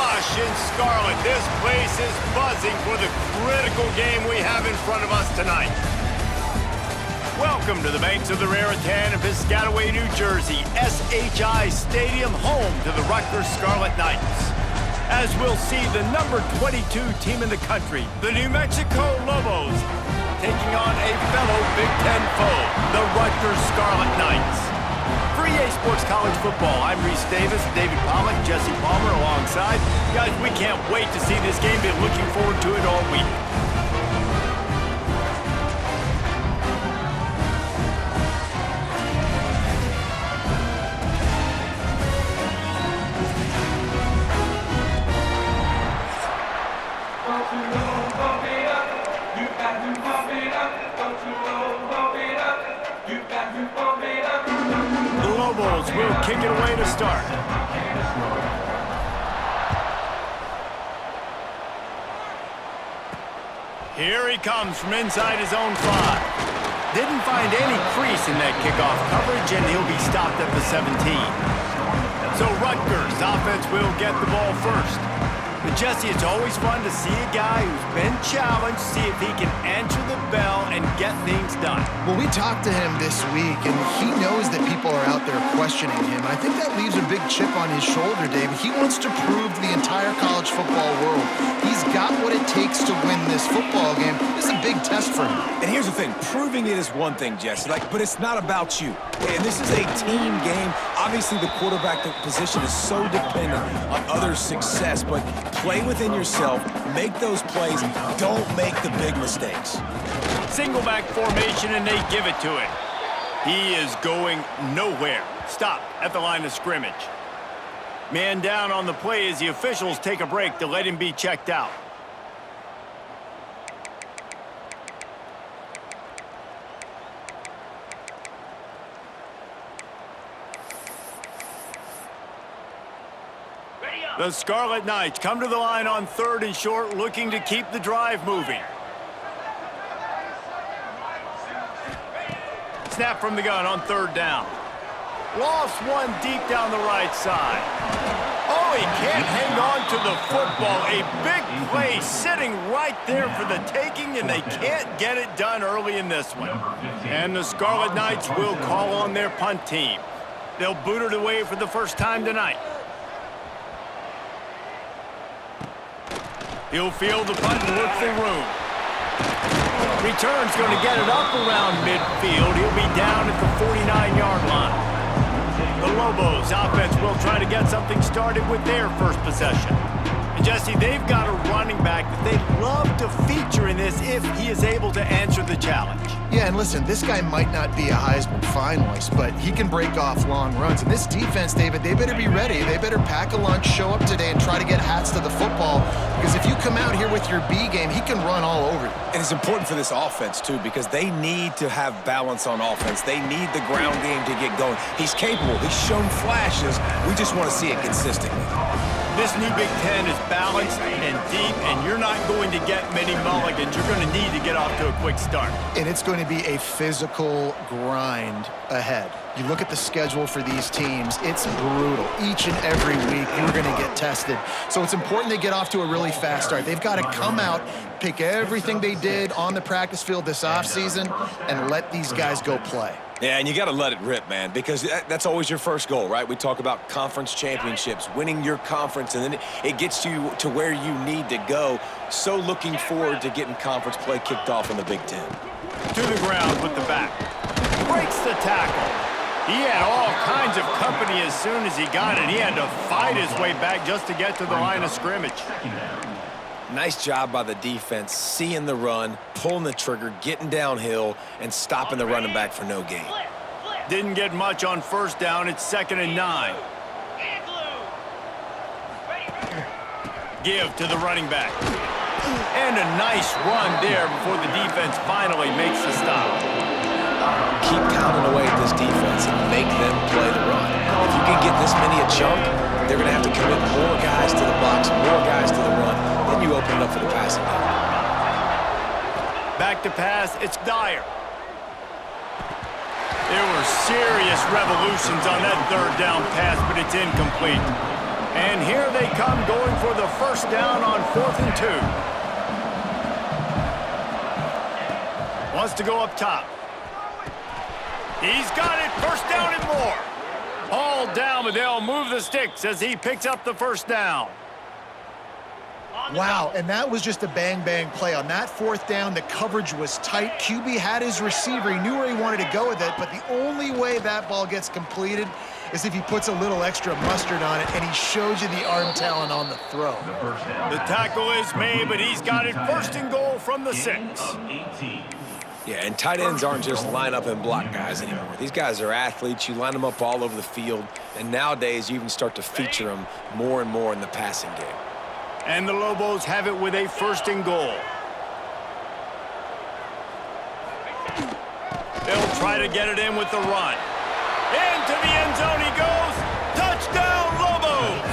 Plush in scarlet. This place is buzzing for the critical game we have in front of us tonight. Welcome to the banks of the Raritan in Piscataway, New Jersey, SHI Stadium, home to the Rutgers Scarlet Knights. As we'll see the number 22 team in the country, the New Mexico Lobos, taking on a fellow Big Ten foe, the Rutgers Scarlet Knights. For EA Sports College Football, I'm Reese Davis, David Pollack, Jesse Palmer alongside. Guys, we can't wait to see this game. Been looking forward to it all week. Lobos will kick it away to start. Here he comes from inside his own 5. Didn't find any crease in that kickoff coverage, and he'll be stopped at the 17. So Rutgers offense will get the ball first. But Jesse, it's always fun to see a guy who's been challenged, see if he can answer the bell and get things done. Well, we talked to him this week, and he knows that people are out there questioning him. I think that leaves a big chip on his shoulder, David. He wants to prove to the entire college football world he's got what it takes to win this football game. This is a big test for him. And here's the thing, proving it is one thing, Jesse, but it's not about you. And this is a team game. Obviously, the quarterback position is so dependent on others' success, but play within yourself, make those plays, don't make the big mistakes. Single back formation, and they give it to him. He is going nowhere. Stop at the line of scrimmage. Man down on the play as the officials take a break to let him be checked out. The Scarlet Knights come to the line on 3rd and short, looking to keep the drive moving. Snap from the gun on 3rd down. Lofts one deep down the right side. Oh, he can't hang on to the football. A big play sitting right there for the taking, and they can't get it done early in this one. And the Scarlet Knights will call on their punt team. They'll boot it away for the first time tonight. He'll field the punt and look for room. Return's going to get it up around midfield. He'll be down at the 49-yard line. The Lobos offense will try to get something started with their first possession. And Jesse, they've got a running back that they'd love to feature in this if he is able to answer the challenge. Yeah, and listen, this guy might not be a Heisman finalist, but he can break off long runs. And this defense, David, they better be ready. They better pack a lunch, show up today, and try to get hats to the football. Because if you come out here with your B game, he can run all over you. And it's important for this offense, too, because they need to have balance on offense. They need the ground game to get going. He's capable. He's shown flashes. We just want to see it consistently. This new Big Ten is balanced and deep, and you're not going to get many mulligans. You're going to need to get off to a quick start. And it's going to be a physical grind ahead. You look at the schedule for these teams, it's brutal. Each and every week, you're going to get tested. So it's important they get off to a really fast start. They've got to come out, pick everything they did on the practice field this offseason, and let these guys go play. Yeah, and you got to let it rip, man, because that's always your first goal, right? We talk about conference championships, winning your conference, and then it gets you to where you need to go. So looking forward to getting conference play kicked off in the Big Ten. To the ground with the back. Breaks the tackle. He had all kinds of company as soon as he got it. He had to fight his way back just to get to the line of scrimmage. Nice job by the defense, seeing the run, pulling the trigger, getting downhill, and stopping the running back for no gain. Didn't get much on 1st down. It's 2nd and 9. Give to the running back. And a nice run there before the defense finally makes the stop. Keep pounding away at this defense and make them play the run. If you can get this many a chunk, they're going to have to commit more guys to the box, more guys to the run. Then you open it up for the passing game. Back to pass, it's Dyer. There were serious revolutions on that 3rd down pass, but it's incomplete. And here they come going for the first down on 4th and 2. Wants to go up top. He's got it, first down and more. All down, but they'll move the sticks as he picks up the first down. Wow, and that was just a bang-bang play. On that 4th down, the coverage was tight. QB had his receiver. He knew where he wanted to go with it, but the only way that ball gets completed is if he puts a little extra mustard on it, and he shows you the arm talent on the throw. The tackle is made, but he's got it first and goal from the 6. Yeah, and tight ends aren't just line up and block guys anymore. These guys are athletes. You line them up all over the field, and nowadays you even start to feature them more and more in the passing game. And the Lobos have it with a first and goal. They'll try to get it in with the run. Into the end zone he goes. Touchdown, Lobos!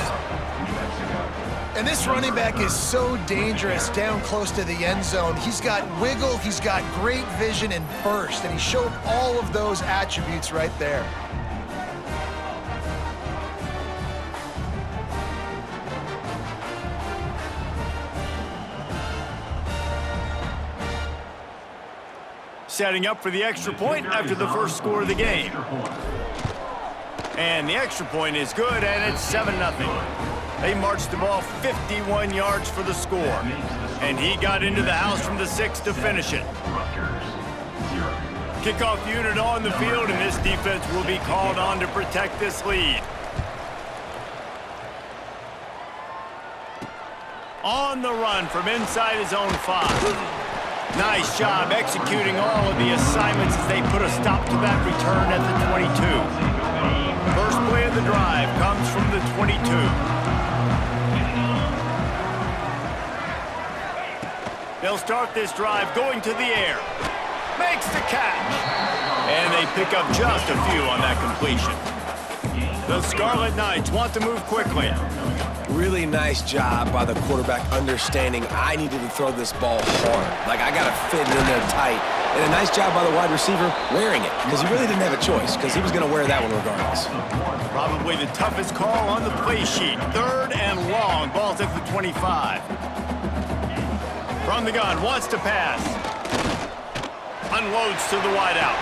And this running back is so dangerous down close to the end zone. He's got wiggle, he's got great vision and burst, and he showed all of those attributes right there. Setting up for the extra point after the first score of the game. And the extra point is good, and it's 7-0. They marched the ball 51 yards for the score. And he got into the house from the 6 to finish it. Kickoff unit on the field, and this defense will be called on to protect this lead. On the run from inside his own 5. Nice job executing all of the assignments as they put a stop to that return at the 22. First play of the drive comes from the 22. They'll start this drive going to the air. Makes the catch. And they pick up just a few on that completion. The Scarlet Knights want to move quickly. Really nice job by the quarterback understanding I needed to throw this ball hard. Like, I got to fit it in there tight. And a nice job by the wide receiver wearing it, because he really didn't have a choice, because he was going to wear that one regardless. Probably the toughest call on the play sheet. 3rd and long. Ball's at the 25. From the gun, wants to pass. Unloads to the wideout.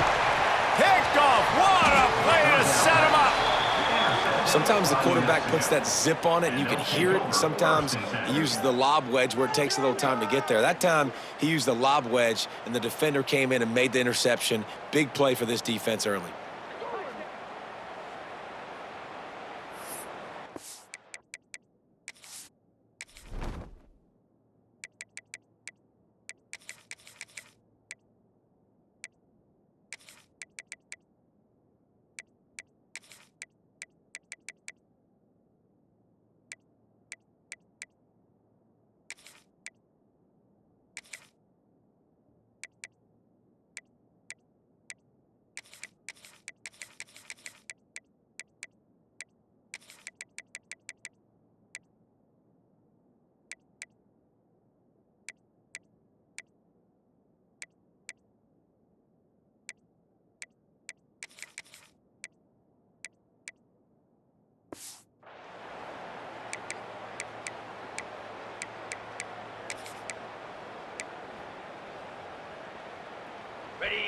Picked off. What a play to set him up. Sometimes the quarterback puts that zip on it and you can hear it, and sometimes he uses the lob wedge where it takes a little time to get there. That time he used the lob wedge and the defender came in and made the interception. Big play for this defense early.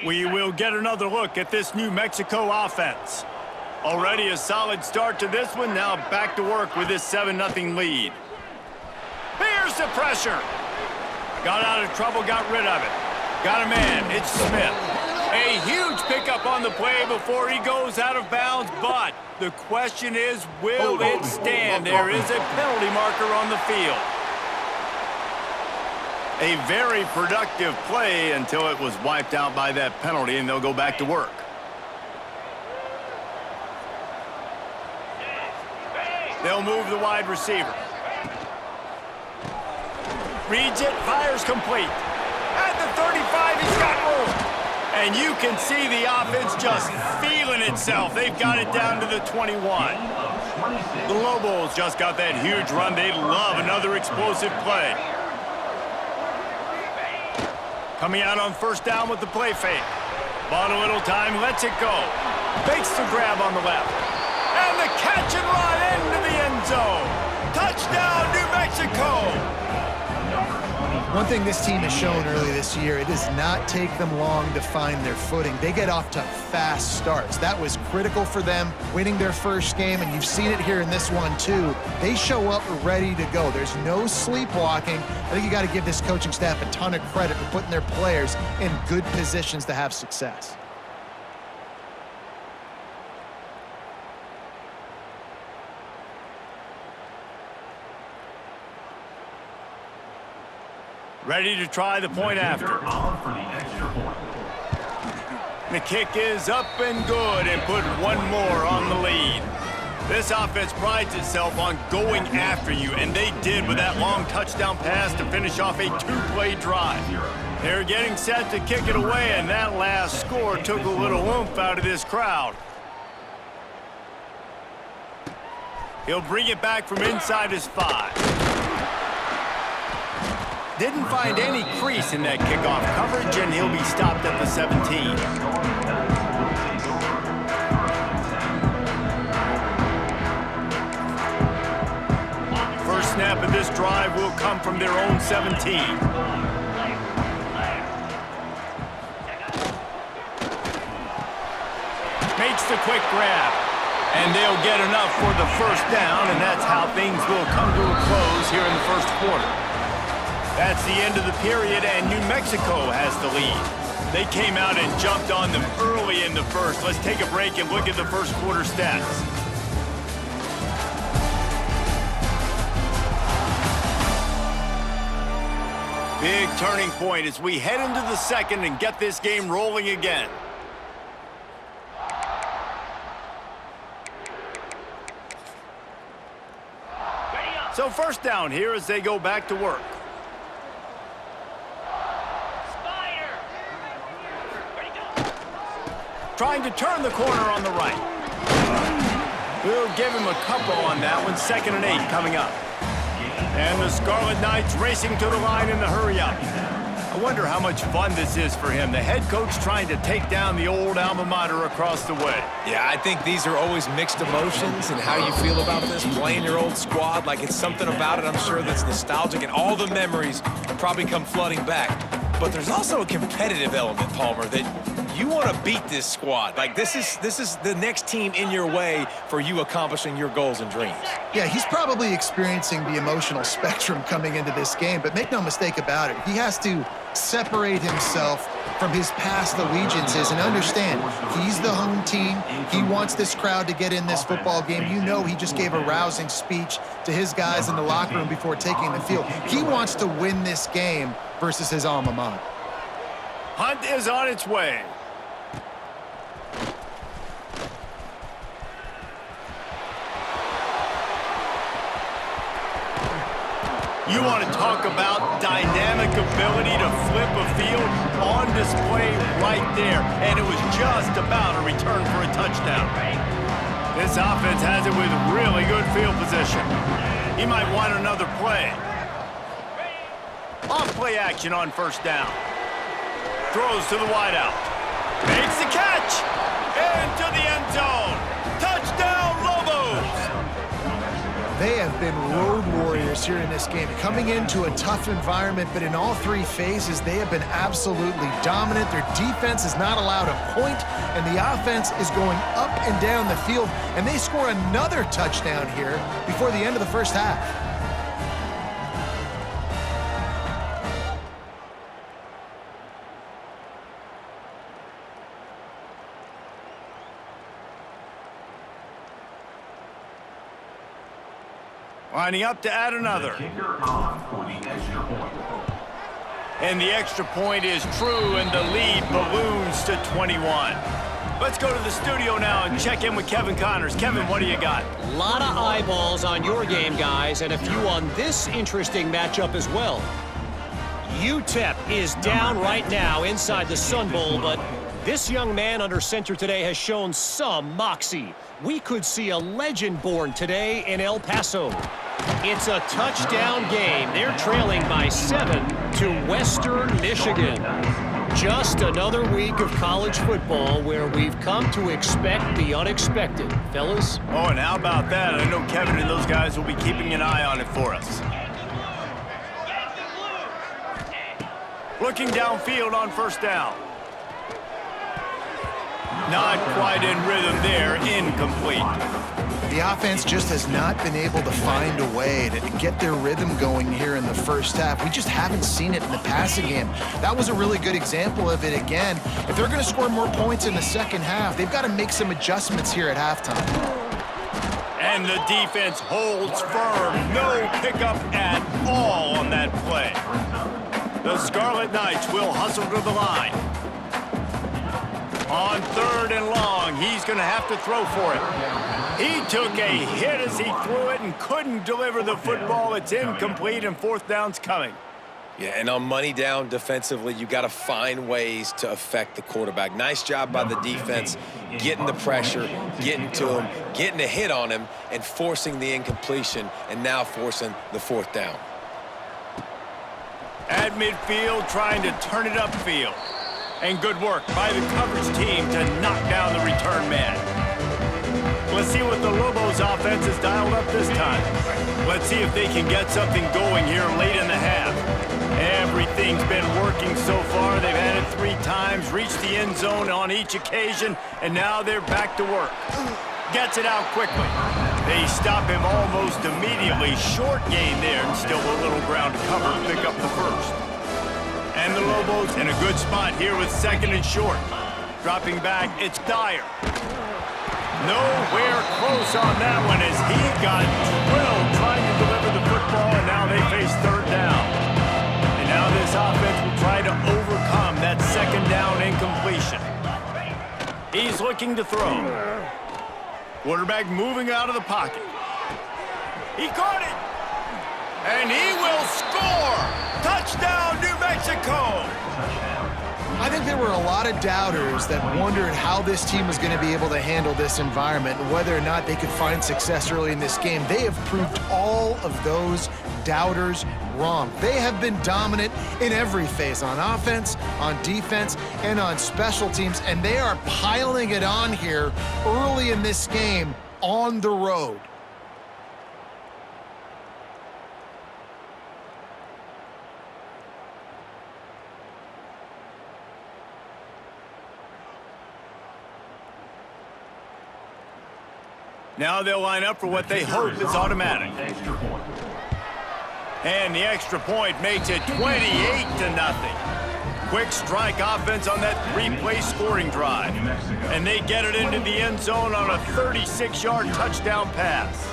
We will get another look at this New Mexico offense. Already a solid start to this one. Now back to work with this 7-0 lead. Here's the pressure. Got out of trouble, got rid of it. Got a man, it's Smith. A huge pickup on the play before he goes out of bounds, but the question is, will it stand? There is a penalty marker on the field. A very productive play until it was wiped out by that penalty, and they'll go back to work. They'll move the wide receiver. Reads it, fires complete. At the 35, he's got room. And you can see the offense just feeling itself. They've got it down to the 21. The Lobos just got that huge run. They love another explosive play. Coming out on first down with the play fake. Bought a little time, lets it go. Makes the grab on the left. And the catch and run into the end zone. Touchdown, New Mexico. One thing this team has shown early this year, it does not take them long to find their footing. They get off to fast starts. That was critical for them, winning their first game, and you've seen it here in this one too. They show up ready to go. There's no sleepwalking. I think you got to give this coaching staff a ton of credit for putting their players in good positions to have success. Ready to try the point after. The kick is up and good and put one more on the lead. This offense prides itself on going after you, and they did with that long touchdown pass to finish off a two-play drive. They're getting set to kick it away, and that last score took a little oomph out of this crowd. He'll bring it back from inside his 5. Didn't find any crease in that kickoff coverage, and he'll be stopped at the 17. First snap of this drive will come from their own 17. Makes the quick grab, and they'll get enough for the first down, and that's how things will come to a close here in the first quarter. That's the end of the period, and New Mexico has the lead. They came out and jumped on them early in the first. Let's take a break and look at the first quarter stats. Big turning point as we head into the second and get this game rolling again. So first down here as they go back to work. Trying to turn the corner on the right. We'll give him a couple on that one. 2nd and 8 coming up. And the Scarlet Knights racing to the line in the hurry-up. I wonder how much fun this is for him. The head coach trying to take down the old alma mater across the way. Yeah, I think these are always mixed emotions and how you feel about this, playing your old squad. Like, it's something about it, I'm sure, that's nostalgic, and all the memories probably come flooding back. But there's also a competitive element, Palmer, that you want to beat this squad. Like, this is the next team in your way for you accomplishing your goals and dreams. Yeah, he's probably experiencing the emotional spectrum coming into this game, but make no mistake about it. He has to separate himself from his past allegiances and understand he's the home team. He wants this crowd to get in this football game. You know, he just gave a rousing speech to his guys in the locker room before taking the field. He wants to win this game versus his alma mater. Hunt is on its way. You want to talk about dynamic ability to flip a field on display right there. And it was just about a return for a touchdown. This offense has it with really good field position. He might want another play. Off play action on first down. Throws to the wideout. Makes the catch. Into the end zone. Touchdown, Lobos. They have been road warriors here in this game, coming into a tough environment, but in all three phases, they have been absolutely dominant. Their defense is not allowed a point, and the offense is going up and down the field, and they score another touchdown here before the end of the first half. Lining up to add another. And the extra point is true, and the lead balloons to 21. Let's go to the studio now and check in with Kevin Connors. Kevin, what do you got? A lot of eyeballs on your game, guys, and a few on this interesting matchup as well. UTEP is down right now inside the Sun Bowl, but this young man under center today has shown some moxie. We could see a legend born today in El Paso. It's a touchdown game. They're trailing by 7 to Western Michigan. Just another week of college football where we've come to expect the unexpected, fellas. Oh, and how about that? I know Kevin and those guys will be keeping an eye on it for us. Looking downfield on first down. Not quite in rhythm there, incomplete. The offense just has not been able to find a way to get their rhythm going here in the first half. We just haven't seen it in the passing game. That was a really good example of it again. If they're going to score more points in the second half, they've got to make some adjustments here at halftime. And the defense holds firm. No pickup at all on that play. The Scarlet Knights will hustle to the line. On third and long, he's going to have to throw for it. He took a hit as he threw it and couldn't deliver the football. It's incomplete, and fourth down's coming. Yeah, and on money down defensively, you got to find ways to affect the quarterback. Nice job by the defense, getting the pressure, getting to him, getting a hit on him, and forcing the incompletion, and now forcing the fourth down. At midfield, trying to turn it upfield. And good work by the coverage team to knock down the return man. Let's see what the Lobos offense has dialed up this time. Let's see if they can get something going here late in the half. Everything's been working so far. They've had it 3 times, reached the end zone on each occasion, and now they're back to work. Gets it out quickly. They stop him almost immediately. Short gain there, and still a little ground to cover to pick up the first. And the Lobos in a good spot here with second and short. Dropping back, it's Dyer. Nowhere close on that one as he got drilled trying to deliver the football, and now they face third down. And now this offense will try to overcome that second down incompletion. He's looking to throw. Quarterback moving out of the pocket. He caught it. And he will score! Touchdown, New Mexico! I think there were a lot of doubters that wondered how this team was going to be able to handle this environment and whether or not they could find success early in this game. They have proved all of those doubters wrong. They have been dominant in every phase, on offense, on defense, and on special teams, and they are piling it on here early in this game on the road. Now they'll line up for what they hope is automatic. And the extra point makes it 28-0. Quick strike offense on that 3-play scoring drive. And they get it into the end zone on a 36-yard touchdown pass.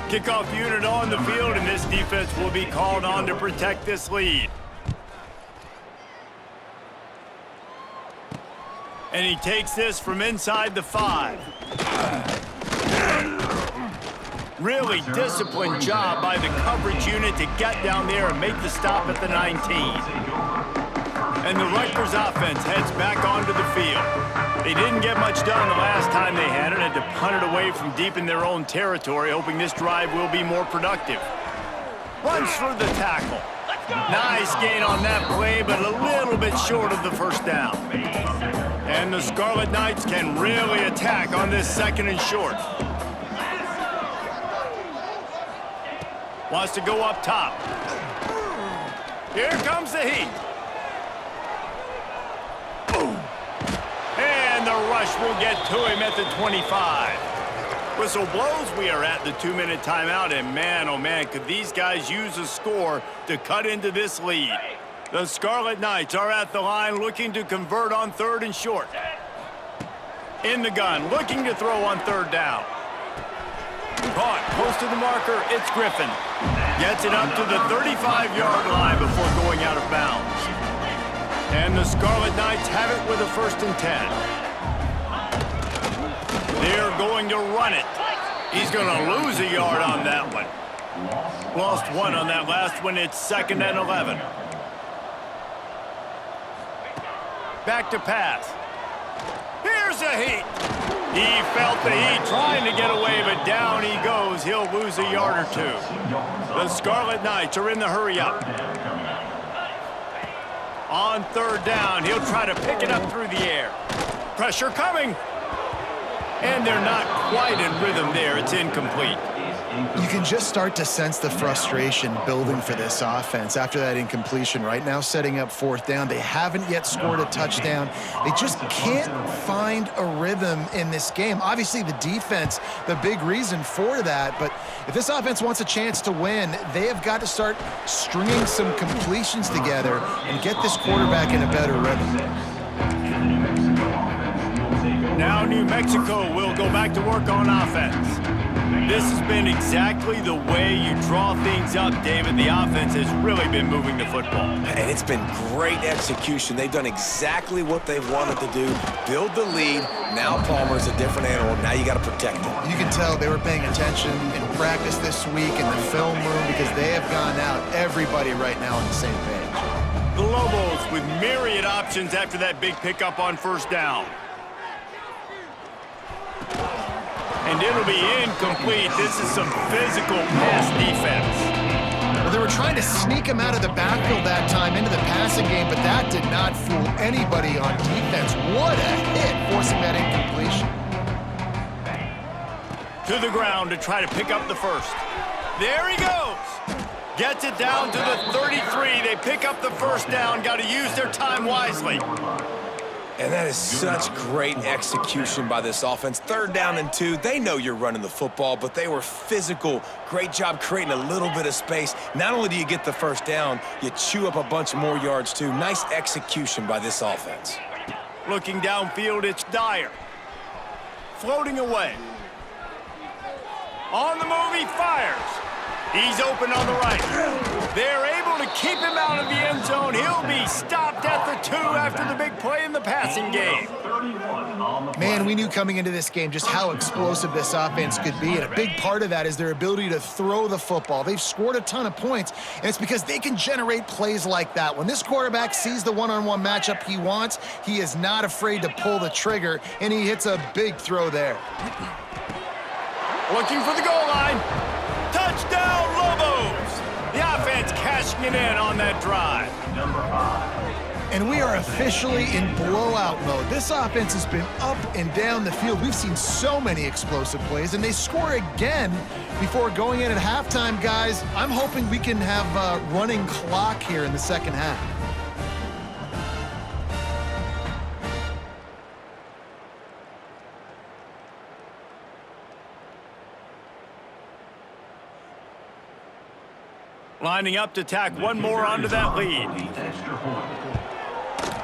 Kickoff unit on the field, and this defense will be called on to protect this lead. And he takes this from inside the 5. Really disciplined job by the coverage unit to get down there and make the stop at the 19. And the Rutgers offense heads back onto the field. They didn't get much done the last time they had it, and to punt it away from deep in their own territory, hoping this drive will be more productive. Runs through the tackle. Nice gain on that play, but a little bit short of the first down. And the Scarlet Knights can really attack on this second and short. Wants to go up top. Here comes the heat. And the rush will get to him at the 25. Whistle blows, we are at the 2-minute timeout, and man, oh man, could these guys use a score to cut into this lead. The Scarlet Knights are at the line looking to convert on third and short. In the gun, looking to throw on third down. Caught, close to the marker, it's Griffin. Gets it up to the 35-yard line before going out of bounds. And the Scarlet Knights have it with a 1st and 10. They're going to run it. He's going to lose a yard on that one. Lost 1 on that last one. It's 2nd and 11. Back to pass. Here's a heat. He felt the heat trying to get away, but down he goes. He'll lose a yard or two. The Scarlet Knights are in the hurry-up. On third down, he'll try to pick it up through the air. Pressure coming. And they're not quite in rhythm there. It's incomplete. You can just start to sense the frustration building for this offense after that incompletion. Right now, setting up fourth down. They haven't yet scored a touchdown. They just can't find a rhythm in this game. Obviously, the defense, the big reason for that. But if this offense wants a chance to win, they have got to start stringing some completions together and get this quarterback in a better rhythm. Now New Mexico will go back to work on offense. This has been exactly the way you draw things up, David. The offense has really been moving the football. And it's been great execution. They've done exactly what they wanted to do. Build the lead. Now Palmer's a different animal. Now you got to protect him. You can tell they were paying attention in practice this week in the film room because they have gone out, everybody right now on the same page. The Lobos with myriad options after that big pickup on first down. And it'll be incomplete. This is some physical pass defense. Well, they were trying to sneak him out of the backfield that time into the passing game, but that did not fool anybody on defense. What a hit, forcing that incompletion. To the ground to try to pick up the first. There he goes. Gets it down to the 33. They pick up the first down. Got to use their time wisely. And that is such great execution by this offense. Third down and 2. They know you're running the football, but they were physical. Great job creating a little bit of space. Not only do you get the first down, you chew up a bunch more yards, too. Nice execution by this offense. Looking downfield, it's Dyer. Floating away. On the move, he fires. He's open on the right. They're able to keep him out of the end zone. He'll be stopped at the 2 after the big play in the passing game. Man, we knew coming into this game just how explosive this offense could be, and a big part of that is their ability to throw the football. They've scored a ton of points, and it's because they can generate plays like that. When this quarterback sees the one-on-one matchup he wants, he is not afraid to pull the trigger, and he hits a big throw there. Looking for the goal line. Touchdown, Lobos! The offense cashing it in on that drive. And we are officially in blowout mode. This offense has been up and down the field. We've seen so many explosive plays, and they score again before going in at halftime, guys. I'm hoping we can have a running clock here in the second half. Lining up to tack one more onto that lead.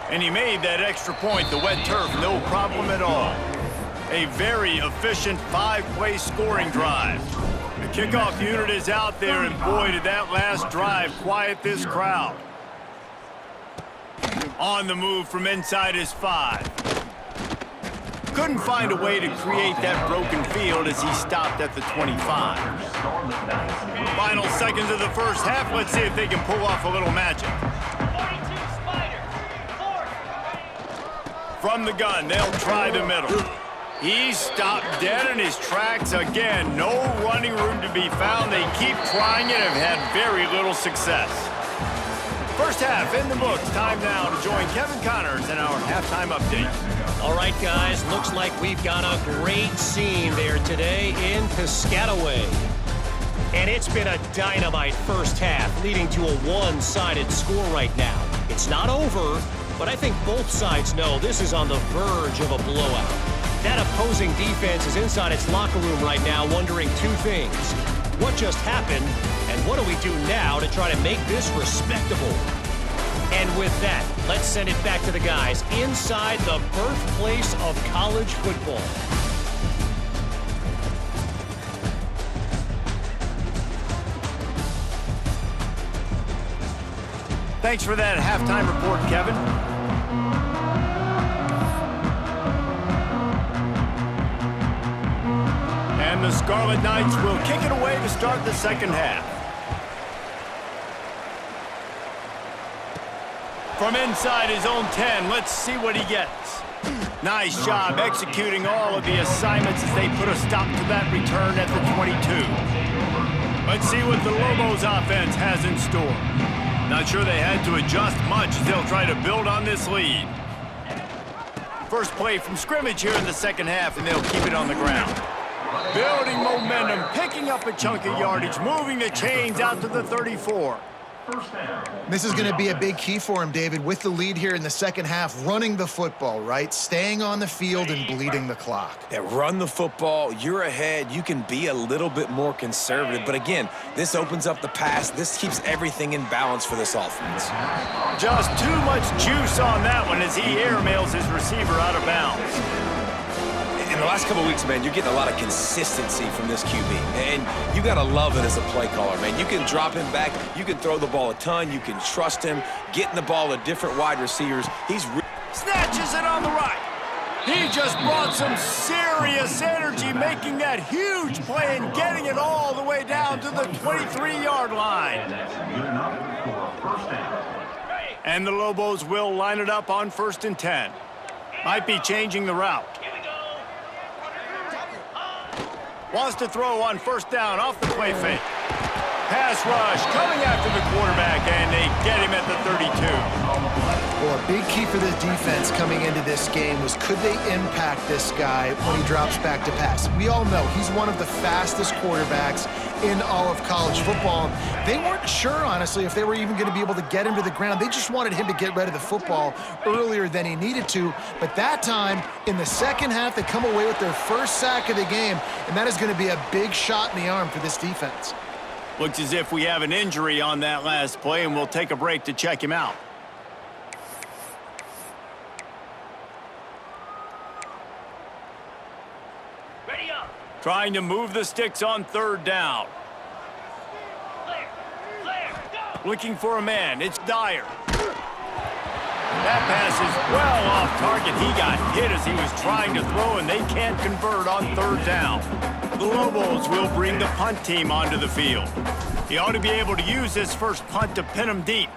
And he made that extra point. The wet turf, no problem at all. A very efficient 5-play scoring drive. The kickoff unit is out there, and boy, did that last drive quiet this crowd. On the move from inside his 5. Couldn't find a way to create that broken field as he stopped at the 25. Final seconds of the first half. Let's see if they can pull off a little magic. From the gun, they'll try the middle. He's stopped dead in his tracks again. No running room to be found. They keep trying it and have had very little success. First half in the books. Time now to join Kevin Connors in our halftime update. All right, guys, looks like we've got a great scene there today in Piscataway. And it's been a dynamite first half, leading to a one-sided score right now. It's not over, but I think both sides know this is on the verge of a blowout. That opposing defense is inside its locker room right now wondering 2 things. What just happened, and what do we do now to try to make this respectable? And with that, let's send it back to the guys inside the birthplace of college football. Thanks for that halftime report, Kevin. And the Scarlet Knights will kick it away to start the second half. From inside his own 10, let's see what he gets. Nice job executing all of the assignments as they put a stop to that return at the 22. Let's see what the Lobos offense has in store. Not sure they had to adjust much as they'll try to build on this lead. First play from scrimmage here in the second half, and they'll keep it on the ground. Building momentum, picking up a chunk of yardage, moving the chains out to the 34. This is going to be a big key for him, David, with the lead here in the second half, running the football, right? Staying on the field and bleeding the clock. Yeah, run the football, you're ahead, you can be a little bit more conservative, but again, this opens up the pass, this keeps everything in balance for this offense. Just too much juice on that one as he airmails his receiver out of bounds. In the last couple of weeks, man, you're getting a lot of consistency from this QB, and you got to love it as a play caller, man. You can drop him back, you can throw the ball a ton, you can trust him, getting the ball to different wide receivers. Snatches it on the right. He just brought some serious energy, making that huge play and getting it all the way down to the 23-yard line. And the Lobos will line it up on 1st and 10. Might be changing the route. Wants to throw on 1st down off the play fake. Pass rush coming after the quarterback, and they get him at the 32. Well, a big key for the defense coming into this game was could they impact this guy when he drops back to pass? We all know he's one of the fastest quarterbacks in all of college football. They weren't sure, honestly, if they were even going to be able to get him to the ground. They just wanted him to get rid of the football earlier than he needed to. But that time, in the second half, they come away with their first sack of the game, and that is going to be a big shot in the arm for this defense. Looks as if we have an injury on that last play, and we'll take a break to check him out. Ready up. Trying to move the sticks on 3rd down. Go. Looking for a man. It's Dyer. That pass is well off target. He got hit as he was trying to throw, and they can't convert on 3rd down. The Lobos will bring the punt team onto the field. He ought to be able to use this first punt to pin him deep.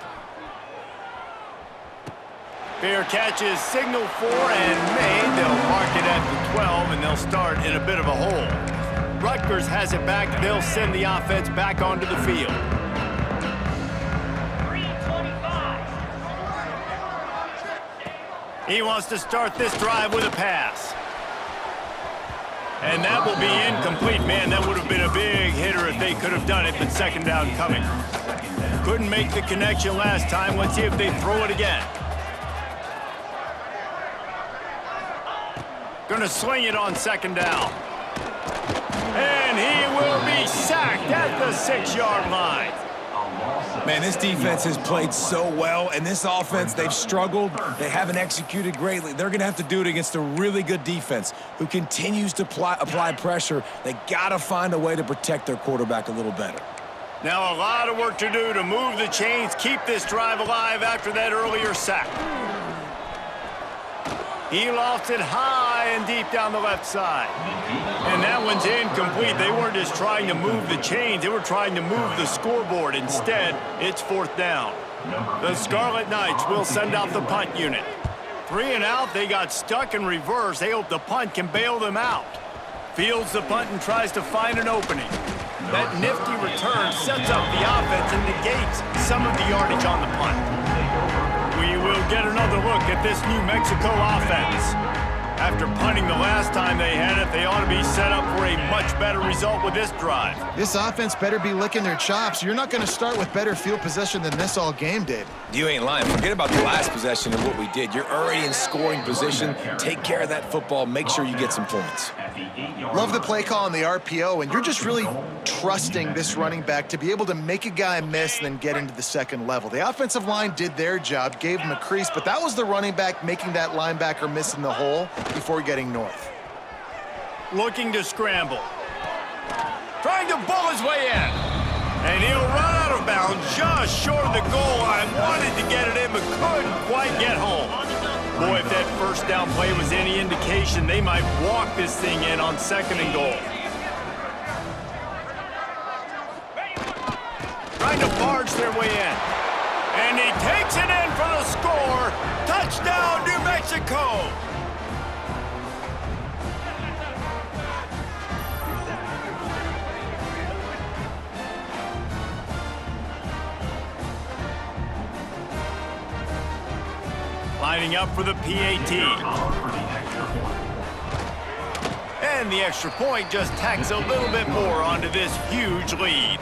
Fair catch is signaled for and made. They'll mark it at the 12, and they'll start in a bit of a hole. Rutgers has it back. They'll send the offense back onto the field. He wants to start this drive with a pass. And that will be incomplete. Man, that would have been a big hitter if they could have done it, but 2nd down coming. Couldn't make the connection last time. Let's see if they throw it again. Gonna sling it on 2nd down. And he will be sacked at the 6-yard line. Man, this defense has played so well, and this offense, they've struggled. They haven't executed greatly. They're going to have to do it against a really good defense who continues to apply pressure. They got to find a way to protect their quarterback a little better. Now a lot of work to do to move the chains, keep this drive alive after that earlier sack. He lofts it high and deep down the left side. And that one's incomplete. They weren't just trying to move the chains. They were trying to move the scoreboard. Instead, it's 4th down. The Scarlet Knights will send out the punt unit. 3 and out. They got stuck in reverse. They hope the punt can bail them out. Fields the punt and tries to find an opening. That nifty return sets up the offense and negates some of the yardage on the punt. We will get another look at this New Mexico offense. After punting the last time they had it, they ought to be set up for a much better result with this drive. This offense better be licking their chops. You're not going to start with better field possession than this all game, Dave. You ain't lying. Forget about the last possession and what we did. You're already in scoring position. Take care of that football. Make sure you get some points. Love the play call on the RPO, and you're just really trusting this running back to be able to make a guy miss and then get into the 2nd level. The offensive line did their job, gave him a crease, but that was the running back making that linebacker miss in the hole before getting north. Looking to scramble. Trying to bull his way in. And he'll run out of bounds just short of the goal line. Wanted to get it in, but couldn't quite get home. Boy, if that 1st down play was any indication, they might walk this thing in on 2nd and goal. Trying to barge their way in. And he takes it in for the score. Touchdown, New Mexico. Lining up for the PAT. And the extra point just tacks a little bit more onto this huge lead.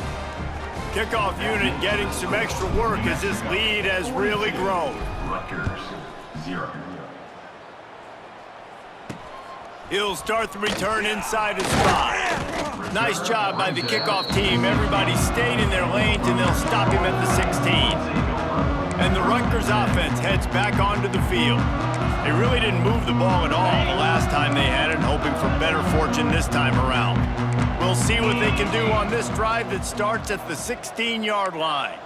Kickoff unit getting some extra work as this lead has really grown. Rutgers, 0. He'll start the return inside his 5. Nice job by the kickoff team. Everybody stayed in their lanes, and they'll stop him at the 16. And the Rutgers offense heads back onto the field. They really didn't move the ball at all the last time they had it, hoping for better fortune this time around. We'll see what they can do on this drive that starts at the 16-yard line.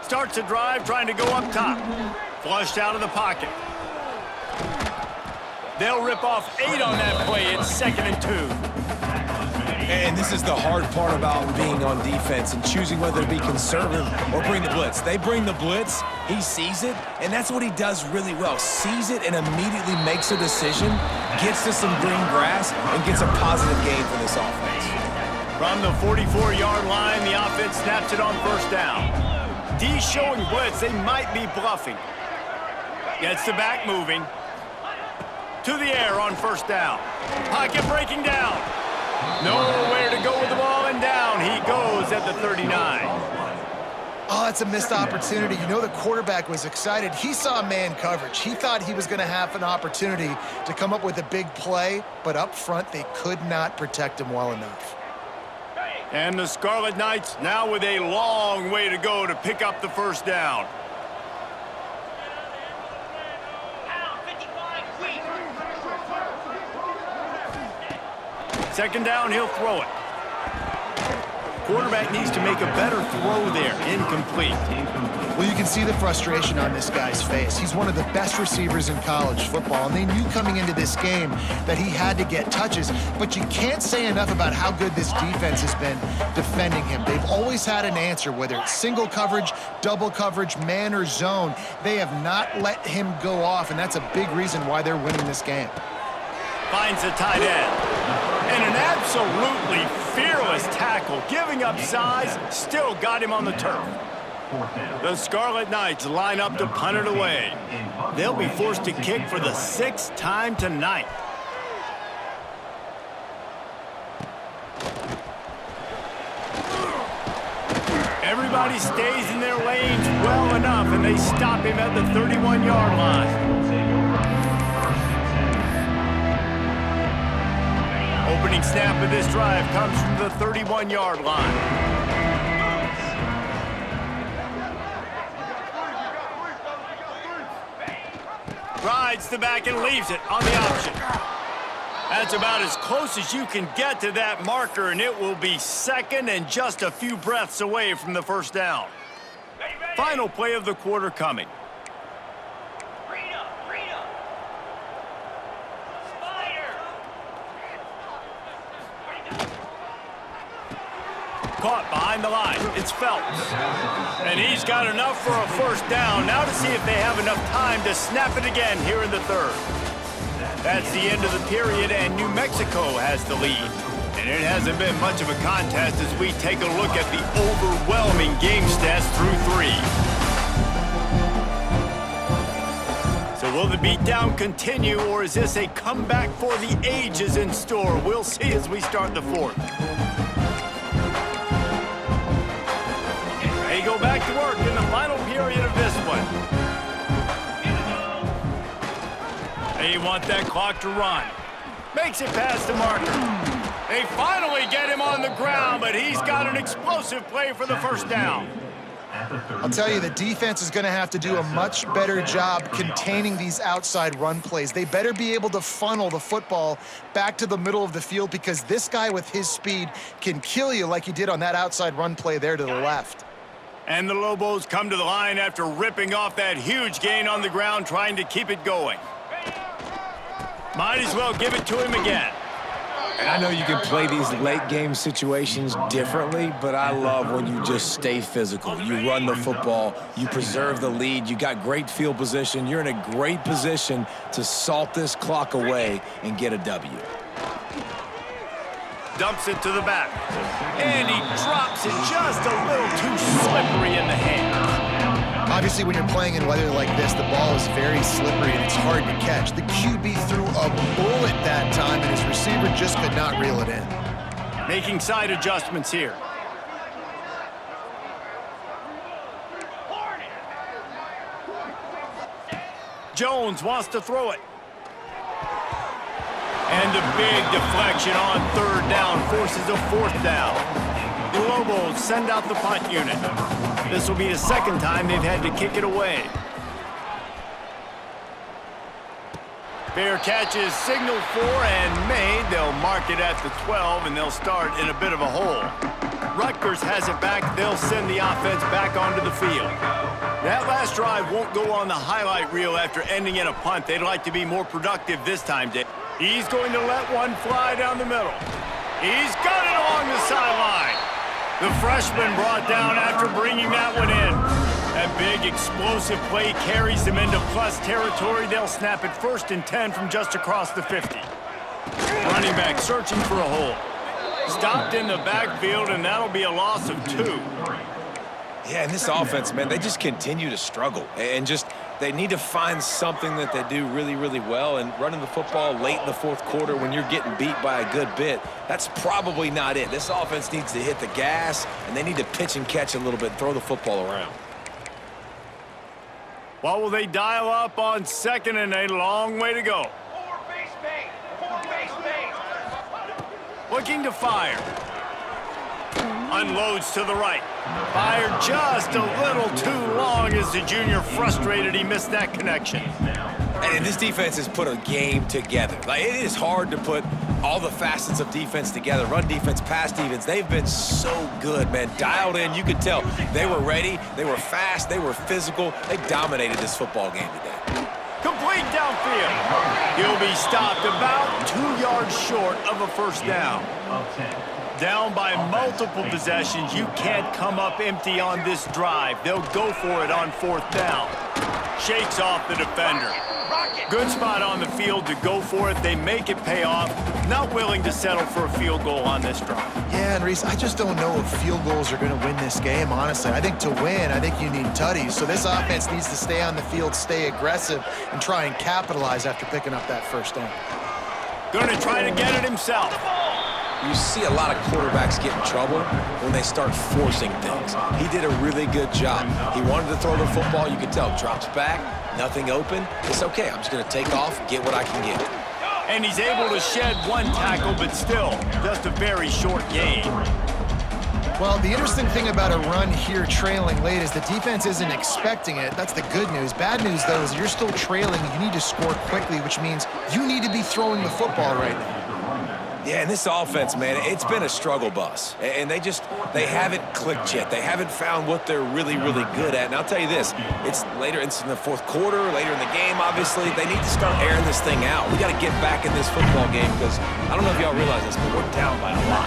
Starts the drive trying to go up top. Flushed out of the pocket. They'll rip off 8 on that play. It's 2nd and 2. And this is the hard part about being on defense and choosing whether to be conservative or bring the blitz. They bring the blitz, he sees it, and that's what he does really well. Sees it and immediately makes a decision, gets to some green grass, and gets a positive gain for this offense. From the 44-yard line, the offense snaps it on 1st down. D showing blitz, they might be bluffing. Gets the back moving. To the air on 1st down. Pocket breaking down. Nowhere to go with the ball, and down he goes at the 39. Oh, that's a missed opportunity. You know the quarterback was excited. He saw man coverage. He thought he was going to have an opportunity to come up with a big play, but up front they could not protect him well enough. And the Scarlet Knights now with a long way to go to pick up the 1st down. Second down, he'll throw it. Quarterback needs to make a better throw there. Incomplete. Well, you can see the frustration on this guy's face. He's one of the best receivers in college football, and they knew coming into this game that he had to get touches, but you can't say enough about how good this defense has been defending him. They've always had an answer, whether it's single coverage, double coverage, man or zone. They have not let him go off, and that's a big reason why they're winning this game. Finds the tight end. And an absolutely fearless tackle, giving up size, still got him on the turf. The Scarlet Knights line up to punt it away. They'll be forced to kick for the 6th time tonight. Everybody stays in their lanes well enough, and they stop him at the 31-yard line. Opening snap of this drive comes from the 31-yard line. Rides the back and leaves it on the option. That's about as close as you can get to that marker, and it will be 2nd and just a few breaths away from the 1st down. Final play of the quarter coming. Caught behind the line. It's Phelps. And he's got enough for a 1st down. Now to see if they have enough time to snap it again here in the 3rd. That's the end of the period, and New Mexico has the lead. And it hasn't been much of a contest as we take a look at the overwhelming game stats through 3. So will the beatdown continue, or is this a comeback for the ages in store? We'll see as we start the 4th. They go back to work in the final period of this one. They want that clock to run. Makes it past the marker. They finally get him on the ground, but he's got an explosive play for the 1st down. I'll tell you, the defense is going to have to do a much better job containing these outside run plays. They better be able to funnel the football back to the middle of the field, because this guy with his speed can kill you like he did on that outside run play there to the left. And the Lobos come to the line after ripping off that huge gain on the ground, trying to keep it going. Might as well give it to him again. And I know you can play these late game situations differently, but I love when you just stay physical. You run the football, you preserve the lead, you got great field position. You're in a great position to salt this clock away and get a W. Dumps it to the back. And he drops it just a little too slippery in the hands. Obviously, when you're playing in weather like this, the ball is very slippery and it's hard to catch. The QB threw a bullet that time, and his receiver just could not reel it in. Making side adjustments here. Jones wants to throw it. And a big deflection on third down forces a fourth down. The Lobos send out the punt unit. This will be the second time they've had to kick it away. Fair catch is signaled for and made. They'll mark it at the 12, and they'll start in a bit of a hole. Rutgers has it back. They'll send the offense back onto the field. That last drive won't go on the highlight reel after ending in a punt. They'd like to be more productive this time, Dave. He's going to let one fly down the middle. He's got it along the sideline. The freshman brought down after bringing that one in. That big explosive play carries them into plus territory. They'll snap it 1st and 10 from just across the 50. Running back searching for a hole. Stopped in the backfield, and that'll be a loss of 2. Yeah, and this offense, man, they just continue to struggle. And they need to find something that they do really, really well. And running the football late in the fourth quarter when you're getting beat by a good bit, that's probably not it. This offense needs to hit the gas, and they need to pitch and catch a little bit, throw the football around. What will they dial up on 2nd and a long way to go? Looking to fire. Unloads to the right. Fired just a little too long as the junior frustrated he missed that connection. And this defense has put a game together. Like, it is hard to put all the facets of defense together. Run defense, pass defense. They've been so good, man. Dialed in. You could tell they were ready. They were fast. They were physical. They dominated this football game today. Complete downfield. He'll be stopped about 2 yards short of a first down. Down by multiple possessions. You can't come up empty on this drive. They'll go for it on 4th down. Shakes off the defender. Good spot on the field to go for it. They make it pay off. Not willing to settle for a field goal on this drive. Yeah, and Reese, I just don't know if field goals are going to win this game, honestly. I think to win, I think you need tutties. So this offense needs to stay on the field, stay aggressive, and try and capitalize after picking up that first down. Going to try to get it himself. You see a lot of quarterbacks get in trouble when they start forcing things. He did a really good job. He wanted to throw the football. You could tell. Drops back, nothing open. It's okay. I'm just going to take off, get what I can get. And he's able to shed 1 tackle, but still just a very short gain. Well, the interesting thing about a run here trailing late is the defense isn't expecting it. That's the good news. Bad news, though, is you're still trailing. You need to score quickly, which means you need to be throwing the football right now. Yeah, and this offense, man, it's been a struggle bus. And they haven't clicked yet. They haven't found what they're really, really good at. And I'll tell you this, it's in the fourth quarter, later in the game, obviously. They need to start airing this thing out. We got to get back in this football game because I don't know if y'all realize this, but we're down by a lot.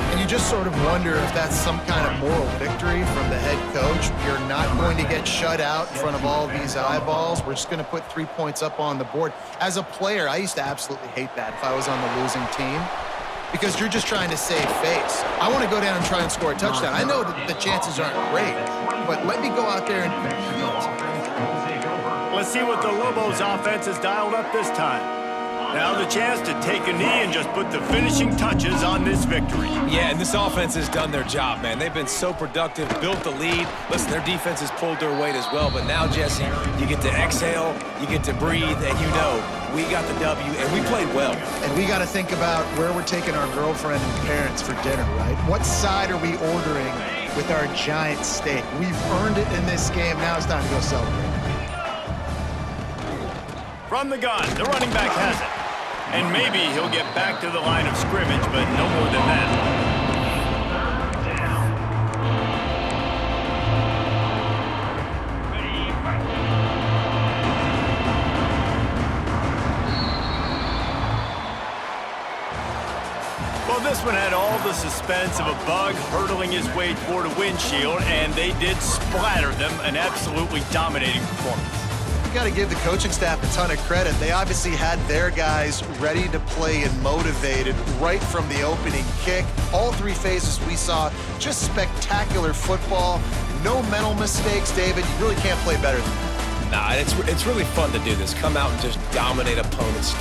And you just sort of wonder if that's some kind of moral victory from the head coach. You're not going to get shut out in front of all these eyeballs. We're just going to put 3 points up on the board. As a player, I used to absolutely hate that if I was on the losing team because you're just trying to save face. I want to go down and try and score a touchdown. I know that the chances aren't great, but let me go out there and compete. Let's see what the Lobos offense has dialed up this time. Now the chance to take a knee and just put the finishing touches on this victory. Yeah, and this offense has done their job, man. They've been so productive, built the lead. Listen, their defense has pulled their weight as well. But now, Jesse, you get to exhale, you get to breathe, and you know we got the W, and we played well. And we got to think about where we're taking our girlfriend and parents for dinner, right? What side are we ordering with our giant steak? We've earned it in this game. Now it's time to go celebrate. From the gun, the running back has it. And maybe he'll get back to the line of scrimmage, but no more than that. Well, this one had all the suspense of a bug hurtling his way toward a windshield, and they did splatter them, an absolutely dominating performance. got to give the coaching staff a ton of credit. They obviously had their guys ready to play and motivated right from the opening kick. All three phases we saw just spectacular football. No mental mistakes, David. You really can't play better than that. Nah, it's really fun to do this. Come out and just dominate opponents.